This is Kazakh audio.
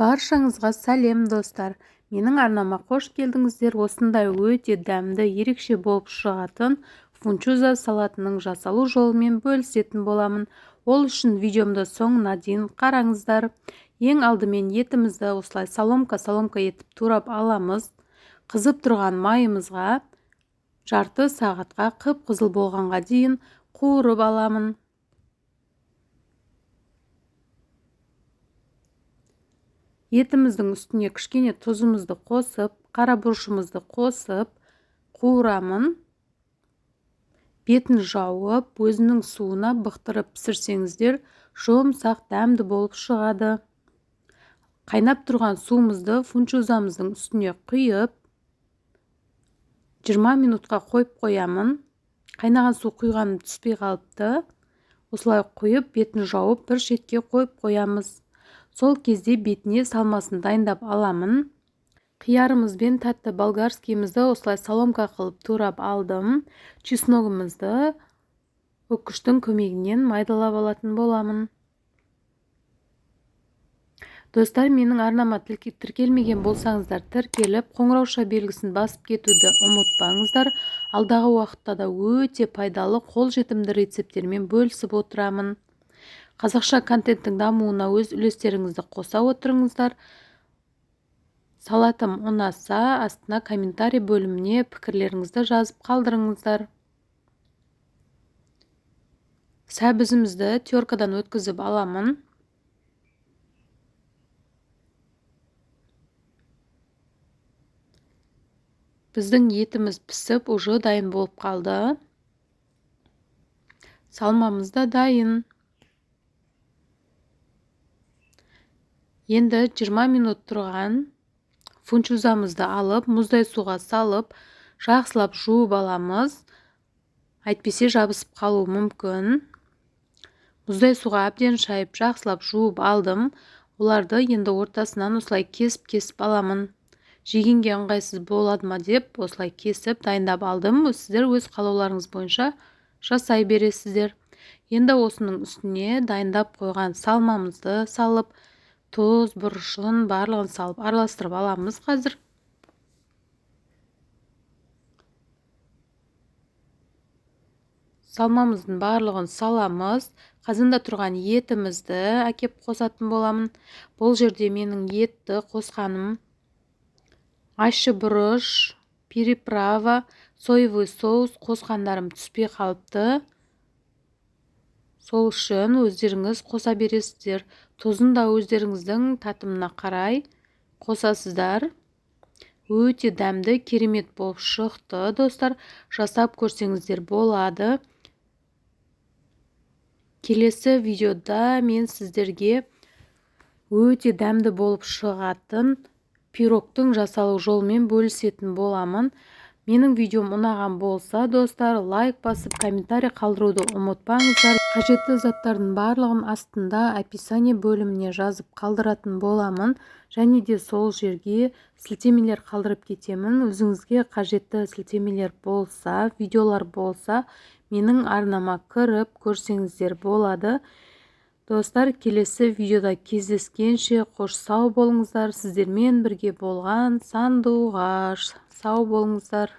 Баршаңызға сәлем достар. Менің арнама қош келдіңіздер. Осындай өте дәмді, ерекше болып шығатын фунчуза салатының жасалу жолымен бөлісетін боламын. Ол үшін видеомды соңына дейін қараңыздар. Ең алдымен етімізді осылай соломка етіп турап аламыз. Қызып тұрған майымызға жарты сағатқа қып-қызыл болғанға дейін қуырып аламын. Етіміздің үстіне кішкене тұзымызды қосып, қара бұрышымызды қосып, қуырамын. Бетін жауып, өзінің суына бұқтырып пісірсеңіздер, жұмсақ дәмді болып шығады. Қайнап тұрған суымызды фунчузамыздың үстіне құйып, 20 минутқа қойып қоямын. Қайнаған су құйғаным түспей қалыпты. Осылай құйып, бетін жауып, бір шетке қойып қоямыз. Сол кезде бетіне салмасын дайындап аламын. Қиярымыз бен тәтті болгарскийімізді осылай соломка қылып турап алдым. Чесногымызды үккіштің көмегінен майдалап алатын боламын. Достар, менің арнама тіркелмеген болсаңыздар, тіркеліп, қоңырауша белгісін басып кетуді ұмытпаңыздар. Алдағы уақытта да өте пайдалы, қолжетімді рецептермен бөлісіп отырамын. Қазақша контенттің дамуына өз үлестеріңізді қоса отырыңыздар. Салатым ұнаса, астына комментарий бөліміне пікірлеріңізді жазып қалдырыңыздар. Сәбізімізді теркадан өткізіп аламын. Біздің етіміз пісіп, уже дайын болып қалды. Салмамыз да дайын. Енді 20 минут тұрған фунчузамызды алып, мұздай суға салып, жақсылап жуып аламыз. Әйтпесе жабысып қалуы мүмкін. Мұздай суға әбден шайып, жақсылап жуып алдым. Оларды енді ортасынан осылай кесіп аламын. Жегенге ыңғайсыз болады ма деп, осылай кесіп дайындап алдым. Сіздер өз қалауларыңыз бойынша жасай бересіздер. Енді осының үстіне дайындап қойған салмамызды салып, тұз, бұрышын барлығын салып араластырып аламыз қазір. Салмамыздың барлығын саламыз. Қазанда тұрған етімізді әкеп қосатын боламын. Бұл жерде менің етті қосқаным ащы бұрыш, переправа, соевый соус қосқандарым түспей қалыпты. Сол үшін өздеріңіз қоса бересіздер. Тұзын да өздеріңіздің татымына қарай қосасыздар. Өте дәмді, керемет болып шықты, достар. Жасап көрсеңіздер болады. Келесі видеода мен сіздерге өте дәмді болып шығатын пирогтың жасалу жолымен бөлісетін боламын. Менің видеом ұнаған болса, достар, лайк басып, комментарий қалдыруды ұмытпаңыздар. Қажетті заттардың барлығын астында описание бөліміне жазып қалдыратын боламын. Және де сол жерге сілтемелер қалдырып кетемін. Өзіңізге қажетті сілтемелер болса, видеолар болса, менің арнама кіріп көрсеңіздер болады. Достар, келесі видеода кездескенше қош сау болыңыздар. Сіздермен бірге болған Сандуғаш. Сау болыңыздар.